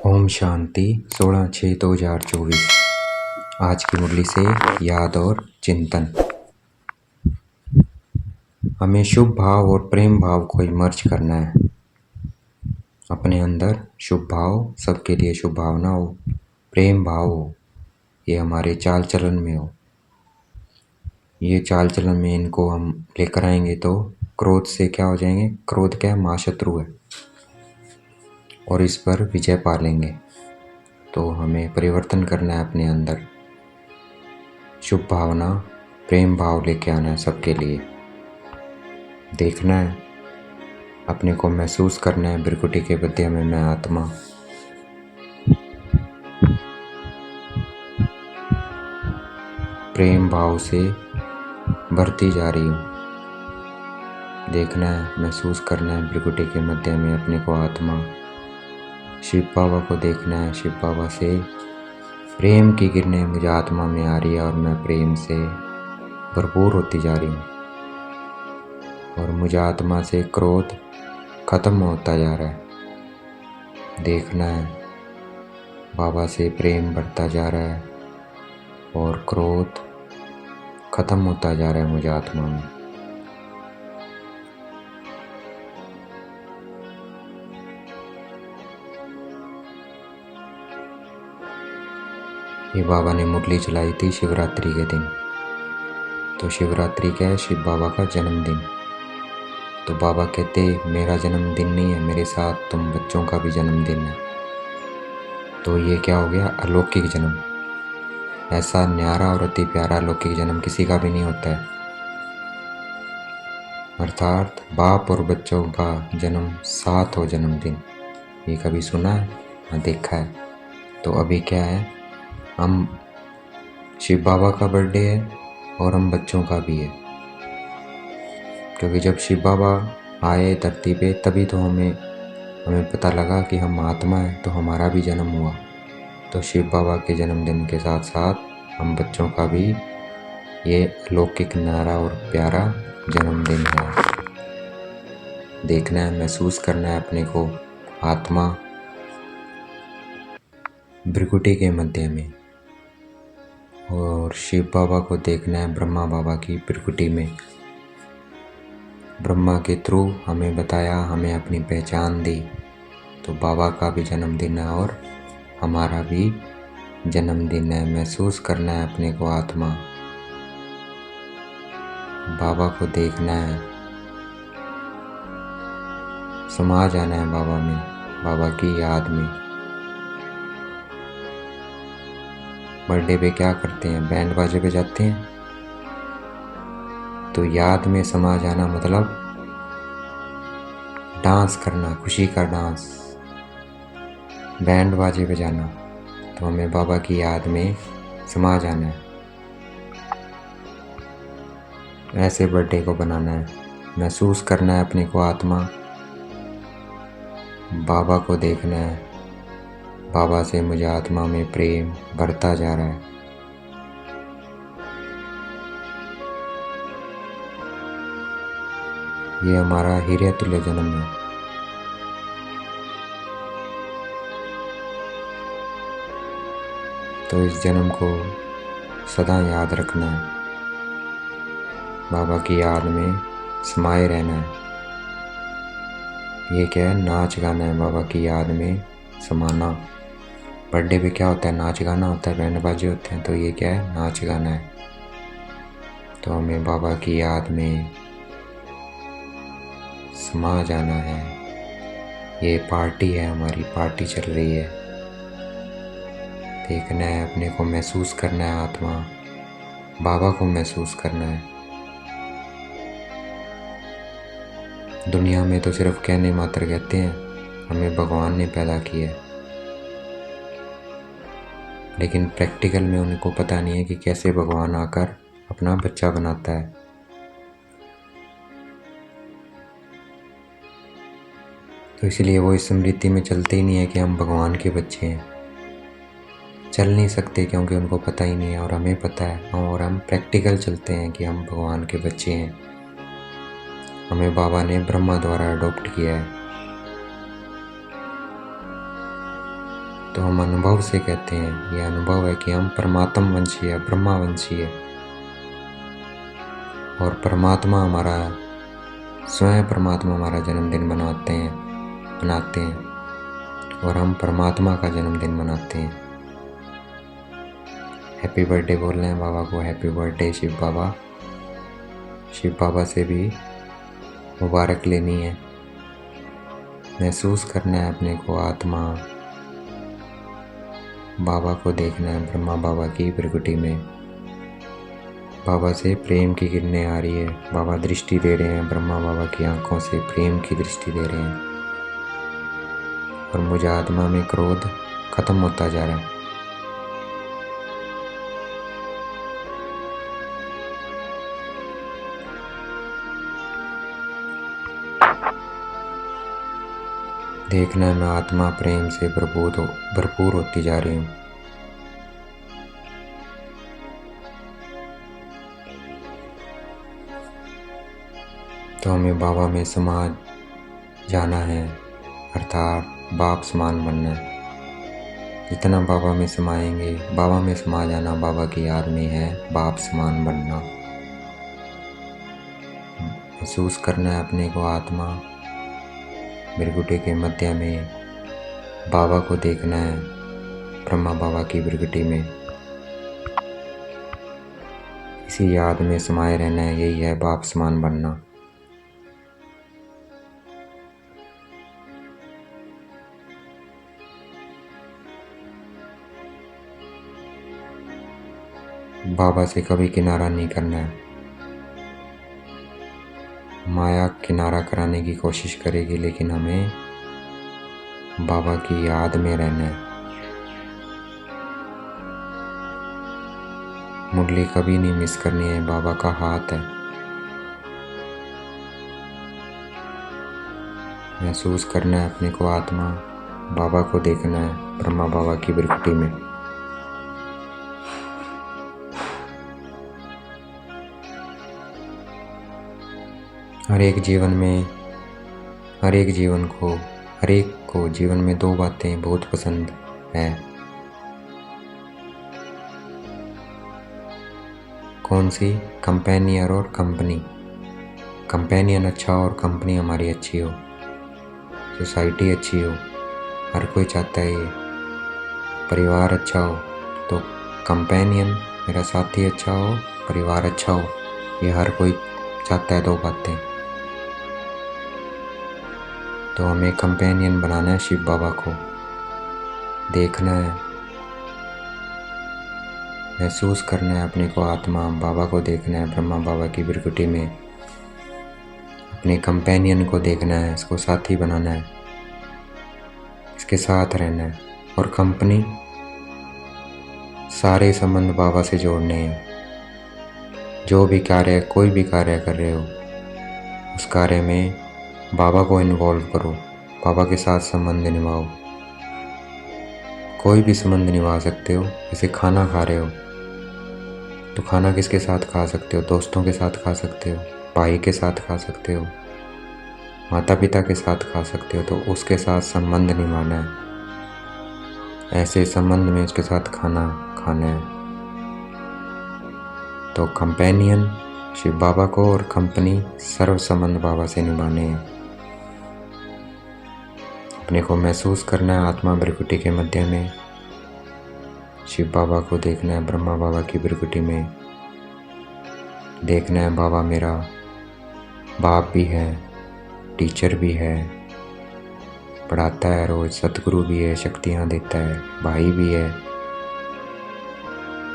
ओम शांति 16/6/2024। आज की मुरली से याद और चिंतन। हमें शुभ भाव और प्रेम भाव को इमर्ज करना है। अपने अंदर शुभ भाव, सबके लिए शुभ भावना हो, प्रेम भाव हो, ये हमारे चाल चलन में हो। ये चाल चलन में इनको हम लेकर आएंगे तो क्रोध से क्या हो जाएंगे। क्रोध क्या है? महाशत्रु है और इस पर विजय पा लेंगे। तो हमें परिवर्तन करना है अपने अंदर, शुभ भावना, प्रेम भाव लेके आना है सबके लिए। देखना है, अपने को महसूस करना है भृकुटी के मध्य में मैं आत्मा। प्रेम भाव से बढ़ती जा रही हूँ। देखना है, महसूस करना है भृकुटी के मध्य में अपने को आत्मा। शिव बाबा को देखना है, शिव बाबा से प्रेम की किरणें मुझे आत्मा में आ रही है और मैं प्रेम से भरपूर होती जा रही हूँ और मुझे आत्मा से क्रोध खत्म होता जा रहा है। देखना है, बाबा से प्रेम बढ़ता जा रहा है और क्रोध खत्म होता जा रहा है मुझे आत्मा में। ये बाबा ने मुरली चलाई थी शिवरात्रि के दिन। तो शिवरात्रि क्या है? शिव बाबा का जन्मदिन। तो बाबा कहते मेरा जन्मदिन नहीं है, मेरे साथ तुम बच्चों का भी जन्मदिन है। तो ये क्या हो गया? अलौकिक जन्म। ऐसा न्यारा और अति प्यारा अलौकिक जन्म किसी का भी नहीं होता है। अर्थात बाप और बच्चों का जन्म साथ हो जन्मदिन। ये कभी सुना है? हाँ, देखा है। तो अभी क्या है, हम शिव बाबा का बर्थडे है और हम बच्चों का भी है। क्योंकि जब शिव बाबा आए धरती पे तभी तो हमें पता लगा कि हम आत्मा है, तो हमारा भी जन्म हुआ। तो शिव बाबा के जन्मदिन के साथ साथ हम बच्चों का भी ये अलौकिक न्यारा और प्यारा जन्मदिन है। देखना है, महसूस करना है अपने को आत्मा भृकुटी के मध्य में, और शिव बाबा को देखना है ब्रह्मा बाबा की भृकुटी में। ब्रह्मा के थ्रू हमें बताया, हमें अपनी पहचान दी। तो बाबा का भी जन्मदिन है और हमारा भी जन्मदिन है। महसूस करना है अपने को आत्मा। बाबा को देखना है, समा जाना है बाबा में, बाबा की याद में। बर्थडे पे क्या करते हैं? बैंड बाजे पे जाते हैं। तो याद में समा जाना मतलब डांस करना, खुशी का डांस, बैंड बाजे पे जाना। तो हमें बाबा की याद में समा जाना है। ऐसे बर्थडे को बनाना है। महसूस करना है अपने को आत्मा। बाबा को देखना है, बाबा से मुझे आत्मा में प्रेम बढ़ता जा रहा है। ये हमारा हीरे तुल्य जन्म है। तो इस जन्म को सदा याद रखना है, बाबा की याद में समाये रहना है। ये क्या है? नाच गाना है, बाबा की याद में समाना। बर्थडे पे क्या होता है? नाच गाना होता है, बैंड बाजे होते हैं। तो ये क्या है? नाच गाना है। तो हमें बाबा की याद में समा जाना है। ये पार्टी है, हमारी पार्टी चल रही है। देखना है, अपने को महसूस करना है आत्मा, बाबा को महसूस करना है। दुनिया में तो सिर्फ कहने मात्र कहते हैं हमें भगवान ने पैदा किया है, लेकिन प्रैक्टिकल में उनको पता नहीं है कि कैसे भगवान आकर अपना बच्चा बनाता है। तो इसलिए वो इस स्मृति में चलते ही नहीं है कि हम भगवान के बच्चे हैं। चल नहीं सकते क्योंकि उनको पता ही नहीं है, और हमें पता है, और हम प्रैक्टिकल चलते हैं कि हम भगवान के बच्चे हैं। हमें बाबा ने ब्रह्मा द्वारा अडॉप्ट किया है। तो हम अनुभव से कहते हैं, ये अनुभव है कि हम परमात्म वंशी है, ब्रह्मा वंशी है। और परमात्मा हमारा, स्वयं परमात्मा हमारा जन्मदिन मनाते हैं और हम परमात्मा का जन्मदिन मनाते हैं। हैप्पी बर्थडे बोल रहे हैं बाबा को, हैप्पी बर्थडे शिव बाबा। शिव बाबा से भी मुबारक लेनी है, महसूस करना है अपने को आत्मा, बाबा को देखना है ब्रह्मा बाबा की प्रकृति में। बाबा से प्रेम की किरणें आ रही है, बाबा दृष्टि दे रहे हैं, ब्रह्मा बाबा की आंखों से प्रेम की दृष्टि दे रहे हैं और मुझे आत्मा में क्रोध खत्म होता जा रहा है। देखना है मैं आत्मा प्रेम से भरपूर होती जा रही हूँ। तो हमें बाबा में समा जाना है, अर्थात बाप समान बनना है। जितना बाबा में समाएंगे, बाबा में समा जाना बाबा की याद में है, बाप समान बनना। महसूस करना है अपने को आत्मा भृगुटी के मध्य में, बाबा को देखना है ब्रह्मा बाबा की भृगुटी में। इसी याद में समाये रहना है, यही है बाप समान बनना। बाबा से कभी किनारा नहीं करना है। माया किनारा कराने की कोशिश करेगी, लेकिन हमें बाबा की याद में रहना है। मुरली कभी नहीं मिस करनी है, बाबा का हाथ है। महसूस करना है अपने को आत्मा, बाबा को देखना है ब्रह्मा बाबा की भृगुटी में। हर एक को जीवन में दो बातें बहुत पसंद है। कौन सी? कंपेनियर और कंपनी। कंपेनियन अच्छा हो और कंपनी हमारी अच्छी हो, सोसाइटी अच्छी हो, हर कोई चाहता है ये। परिवार अच्छा हो तो कंपेनियन मेरा साथी अच्छा हो, परिवार अच्छा हो, ये हर कोई चाहता है, दो बातें। तो हमें कंपेनियन बनाना है, शिव बाबा को देखना है, महसूस करना है अपने को आत्मा, बाबा को देखना है ब्रह्मा बाबा की भृगुटी में। अपने कंपेनियन को देखना है, इसको साथी बनाना है, इसके साथ रहना है। और कंपनी, सारे संबंध बाबा से जोड़ने हैं। जो भी कार्य, कोई भी कार्य कर रहे हो, उस कार्य में बाबा को इन्वॉल्व करो, बाबा के साथ संबंध निभाओ। कोई भी संबंध निभा सकते हो। जैसे खाना खा रहे हो तो खाना किसके साथ खा सकते हो? दोस्तों के साथ खा सकते हो, भाई के साथ खा सकते हो, माता पिता के साथ खा सकते हो। तो उसके साथ संबंध निभाना है, ऐसे संबंध में उसके साथ खाना खाना है। तो कंपेनियन शिव बाबा को और कंपनी सर्व संबंध बाबा से निभाने हैं। अपने को महसूस करना है आत्मा भृगुटी के मध्य में, शिव बाबा को देखना है ब्रह्मा बाबा की भृगुटी में। देखना है बाबा मेरा बाप भी है, टीचर भी है, पढ़ाता है रोज, सतगुरु भी है, शक्तियाँ देता है, भाई भी है,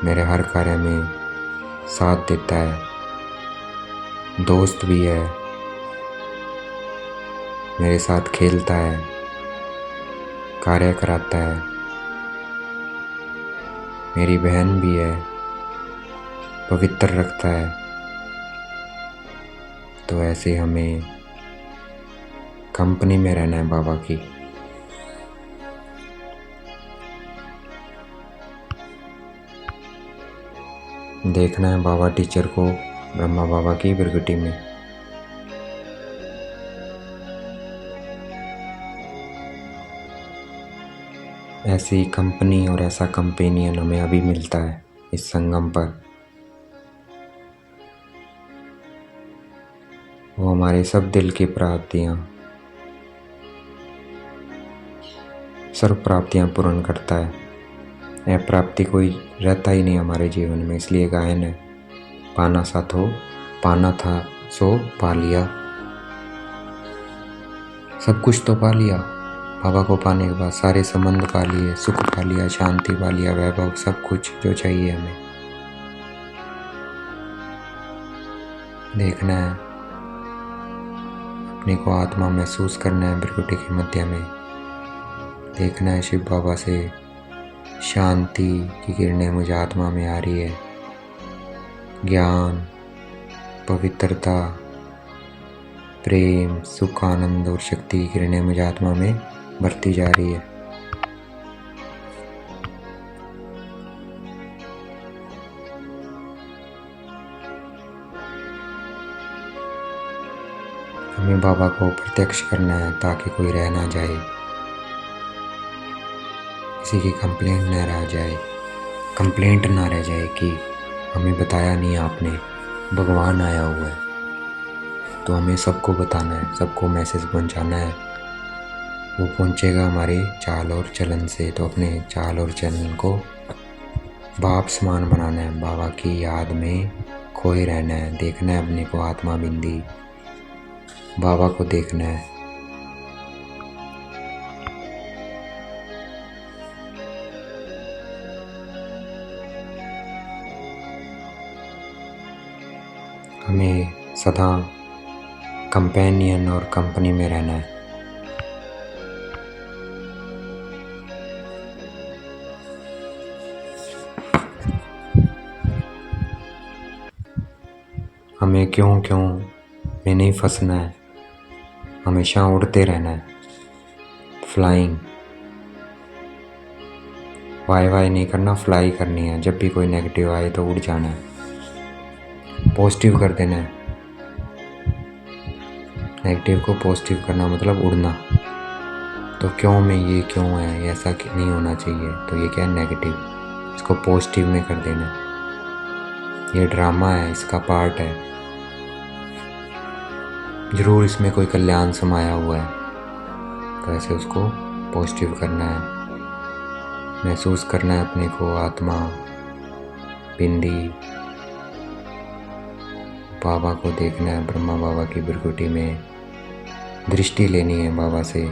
मेरे हर कार्य में साथ देता है, दोस्त भी है, मेरे साथ खेलता है, कार्य कराता है, मेरी बहन भी है, पवित्र रखता है। तो ऐसे हमें कंपनी में रहना है बाबा की। देखना है बाबा टीचर को ब्रह्मा बाबा की भृगुटी में। ऐसी कंपनी और ऐसा कंपेनियन हमें अभी मिलता है इस संगम पर। वो हमारे सब दिल की प्राप्तियाँ, सर्व प्राप्तियाँ पूर्ण करता है। यह प्राप्ति कोई रहता ही नहीं हमारे जीवन में, इसलिए गायन है, पाना सा तो पाना था सो पा लिया। सब कुछ तो पा लिया, बाबा को पाने के बाद सारे संबंध पा लिए, सुख पा लिया, शांति पा लिया, वैभव, सब कुछ जो चाहिए हमें। देखना है, अपने को आत्मा महसूस करना है भ्रिकुटी के मध्य में। देखना है शिव बाबा से शांति की किरणें मुझे आत्मा में आ रही है, ज्ञान, पवित्रता, प्रेम, सुख, आनंद और शक्ति की किरणें मुझे आत्मा में बढ़ती जा रही है। हमें बाबा को प्रत्यक्ष करना है ताकि कोई रह ना जाए, किसी की कंप्लेंट न रह जाए, कंप्लेंट ना रह जाए कि हमें बताया नहीं आपने, भगवान आया हुआ है। तो हमें सबको बताना है, सबको मैसेज पहुंचाना है। वो पहुंचेगा हमारे चाल और चलन से। तो अपने चाल और चलन को बाप समान बनाना है, बाबा की याद में खोए रहना है। देखना है अपने को आत्मा बिंदी, बाबा को देखना है। हमें सदा कंपेनियन और कंपनी में रहना है। हमें क्यों क्यों में नहीं फंसना है, हमेशा उड़ते रहना है, फ्लाइंग। वाई वाई नहीं करना, फ्लाई करनी है। जब भी कोई नेगेटिव आए तो उड़ जाना है, पॉजिटिव कर देना है। नेगेटिव को पॉजिटिव करना मतलब उड़ना। तो क्यों में ये क्यों है, ऐसा नहीं होना चाहिए, तो ये क्या है, नेगेटिव, इसको पॉजिटिव में कर देना। ये ड्रामा है, इसका पार्ट है, जरूर इसमें कोई कल्याण समाया हुआ है। तो ऐसे उसको पॉजिटिव करना है, महसूस करना है अपने को आत्मा बिंदी। बाबा को देखना है, ब्रह्मा बाबा की भ्रिकुटी में दृष्टि लेनी है बाबा से।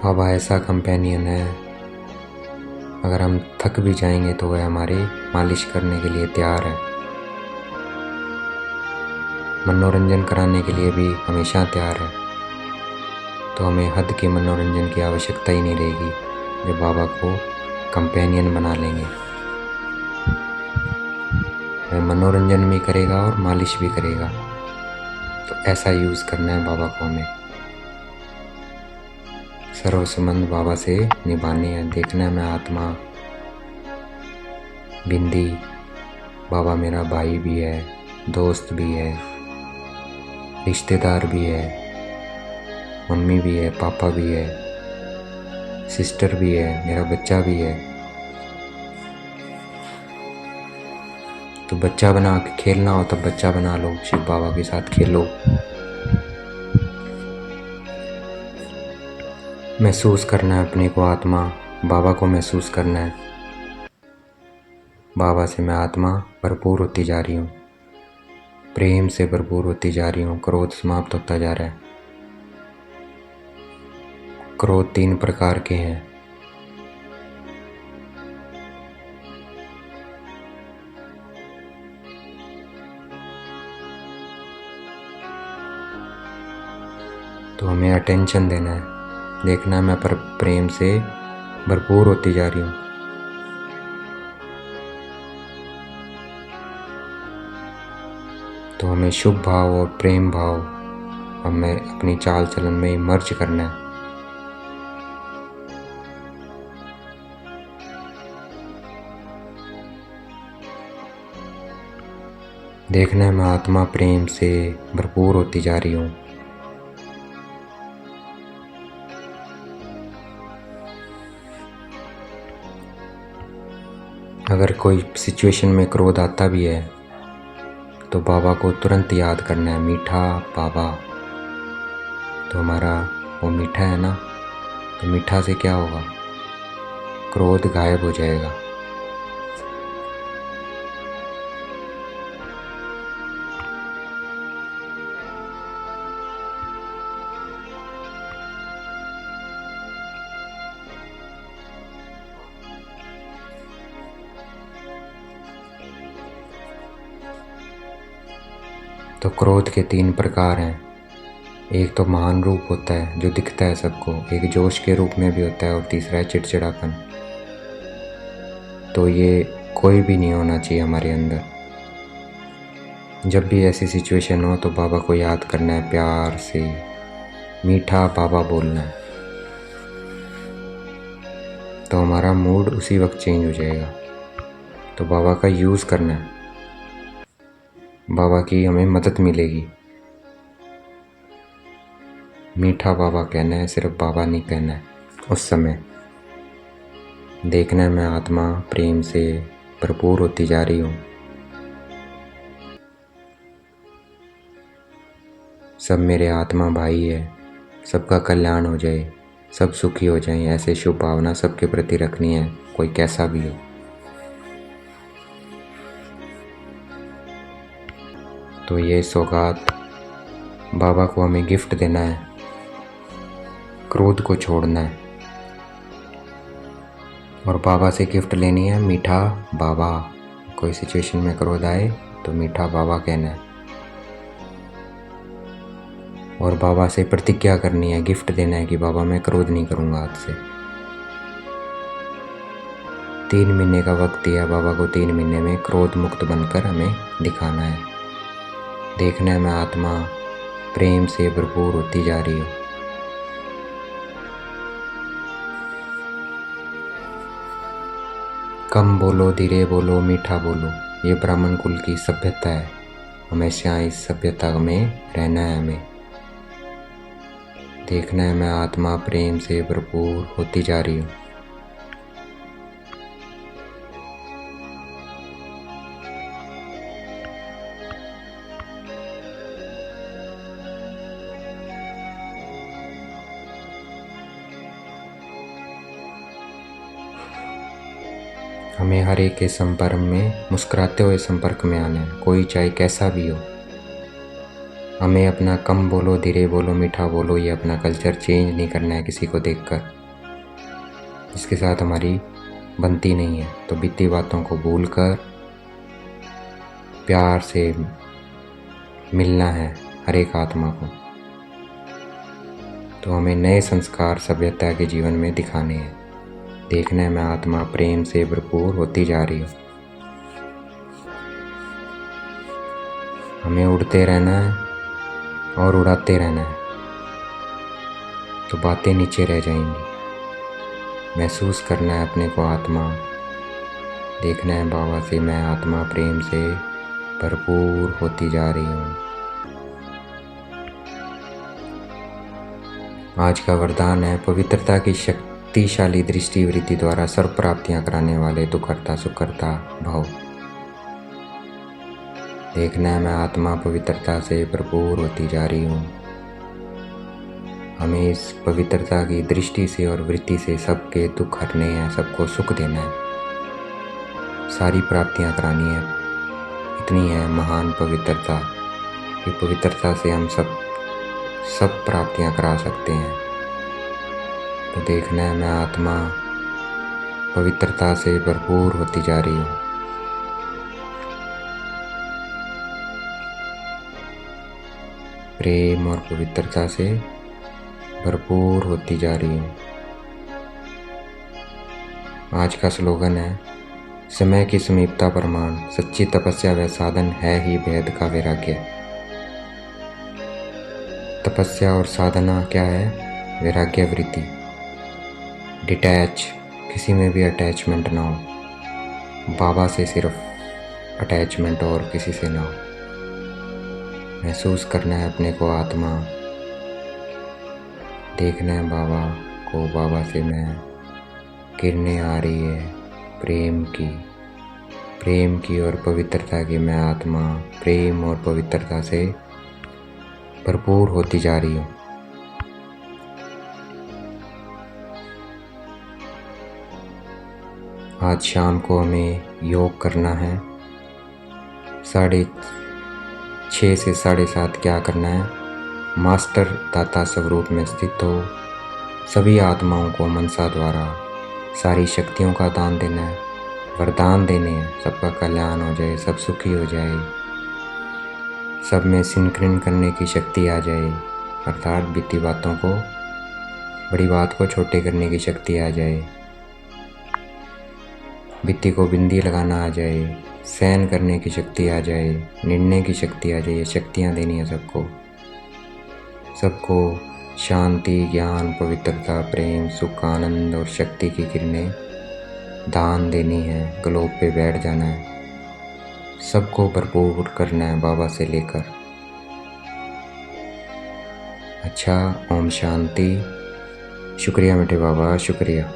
बाबा ऐसा कंपेनियन है, अगर हम थक भी जाएंगे तो वह हमारे मालिश करने के लिए तैयार है, मनोरंजन कराने के लिए भी हमेशा तैयार है। तो हमें हद के मनोरंजन की आवश्यकता ही नहीं रहेगी जब बाबा को कंपेनियन बना लेंगे। वह मनोरंजन भी करेगा और मालिश भी करेगा। तो ऐसा यूज़ करना है बाबा को हमें, सर्व संबंध बाबा से निभाने हैं। देखना है मैं आत्मा बिंदी, बाबा मेरा भाई भी है, दोस्त भी है, रिश्तेदार भी है, मम्मी भी है, पापा भी है, सिस्टर भी है, मेरा बच्चा भी है। तो बच्चा बना के खेलना हो तब बच्चा बना लो, शिव बाबा के साथ खेलो। महसूस करना है अपने को आत्मा, बाबा को महसूस करना है। बाबा से मैं आत्मा भरपूर होती जा रही हूँ, प्रेम से भरपूर होती जा रही हूँ, क्रोध समाप्त होता जा रहा है। क्रोध 3 प्रकार के हैं, तो हमें अटेंशन देना है। देखना है मैं पर प्रेम से भरपूर होती जा रही हूँ। तो हमें शुभ भाव और प्रेम भाव हमें अपनी चाल चलन में मर्ज करना है। देखना मैं आत्मा प्रेम से भरपूर होती जा रही हूँ। अगर कोई सिचुएशन में क्रोध आता भी है तो बाबा को तुरंत याद करना है, मीठा बाबा। तो हमारा वो मीठा है ना, तो मीठा से क्या होगा, क्रोध गायब हो जाएगा। तो क्रोध के 3 प्रकार हैं। एक तो महान रूप होता है जो दिखता है सबको, एक जोश के रूप में भी होता है, और तीसरा है चिड़चिड़ापन। तो ये कोई भी नहीं होना चाहिए हमारे अंदर। जब भी ऐसी सिचुएशन हो तो बाबा को याद करना है, प्यार से मीठा बाबा बोलना है, तो हमारा मूड उसी वक्त चेंज हो जाएगा। तो बाबा का यूज़ करना है, बाबा की हमें मदद मिलेगी। मीठा बाबा कहना है, सिर्फ बाबा नहीं कहना है उस समय। देखना है मैं आत्मा प्रेम से भरपूर होती जा रही हूँ। सब मेरे आत्मा भाई है, सबका कल्याण हो जाए, सब सुखी हो जाएं, ऐसे शुभ भावना सबके प्रति रखनी है, कोई कैसा भी हो। तो ये सौगात बाबा को हमें गिफ्ट देना है, क्रोध को छोड़ना है, और बाबा से गिफ्ट लेनी है, मीठा बाबा। कोई सिचुएशन में क्रोध आए तो मीठा बाबा कहना है, और बाबा से प्रतिज्ञा करनी है, गिफ्ट देना है कि बाबा मैं क्रोध नहीं करूँगा आज से। 3 महीने का वक्त दिया बाबा को, 3 महीने में क्रोध मुक्त बनकर हमें दिखाना है। देखना है मैं आत्मा प्रेम से भरपूर होती जा रही हूँ। कम बोलो, धीरे बोलो, मीठा बोलो, ये ब्राह्मण कुल की सभ्यता है। हमेशा इस सभ्यता में रहना है हमें। देखना है मैं आत्मा प्रेम से भरपूर होती जा रही हूँ। हमें हर एक के संपर्क में मुस्कुराते हुए संपर्क में आना है, कोई चाहे कैसा भी हो। हमें अपना कम बोलो, धीरे बोलो, मीठा बोलो, ये अपना कल्चर चेंज नहीं करना है किसी को देखकर, जिसके साथ हमारी बनती नहीं है। तो बीती बातों को भूलकर प्यार से मिलना है हर एक आत्मा को। तो हमें नए संस्कार सभ्यता के जीवन में दिखाने हैं। देखना है मैं आत्मा प्रेम से भरपूर होती जा रही हूँ। हमें उड़ते रहना है और उड़ाते रहना है, तो बातें नीचे रह जाएंगी। महसूस करना है अपने को आत्मा। देखना है बाबा से मैं आत्मा प्रेम से भरपूर होती जा रही हूँ। आज का वरदान है, पवित्रता की शक्तिशाली दृष्टि वृत्ति द्वारा सर्व प्राप्तियां कराने वाले दुखहर्ता सुखहर्ता भव। देखना है मैं आत्मा पवित्रता से भरपूर होती जा रही हूँ। हमें इस पवित्रता की दृष्टि से और वृत्ति से सबके दुख हरने हैं, सबको सुख देना है, सारी प्राप्तियां करानी है। इतनी है महान पवित्रता कि पवित्रता से हम सब प्राप्तियां करा सकते हैं। तो देखना है मैं आत्मा पवित्रता से भरपूर होती जा रही हूँ। प्रेम और पवित्रता से भरपूर होती जा रही हूँ। आज का स्लोगन है, समय की समीपता प्रमाण, सच्ची तपस्या व साधन है ही भेद का वैराग्य। तपस्या और साधना क्या है? वैराग्य वृत्ति। डिटैच, किसी में भी अटैचमेंट ना हो, बाबा से सिर्फ अटैचमेंट और किसी से ना हो। महसूस करना है अपने को आत्मा, देखना है बाबा को, बाबा से मैं किरणें आ रही है प्रेम की और पवित्रता की। मैं आत्मा प्रेम और पवित्रता से भरपूर होती जा रही हूँ। आज शाम को हमें योग करना है। 6:30 से 7:30 क्या करना है? मास्टर दाता स्वरूप में स्थित हो सभी आत्माओं को मनसा द्वारा सारी शक्तियों का दान देना है, वरदान देने हैं, सबका कल्याण हो जाए, सब सुखी हो जाए, सब में सिंक्रण करने की शक्ति आ जाए, अर्थात बीती बातों को, बड़ी बात को छोटे करने की शक्ति आ जाए, बित्ती को बिंदी लगाना आ जाए, सहन करने की शक्ति आ जाए, निर्णय की शक्ति आ जाए। ये शक्तियाँ देनी है सबको शांति, ज्ञान, पवित्रता, प्रेम, सुख, आनंद और शक्ति की किरणें दान देनी है। ग्लोब पे बैठ जाना है, सबको भरपूर करना है बाबा से लेकर। अच्छा, ओम शांति। शुक्रिया मीठे बाबा, शुक्रिया।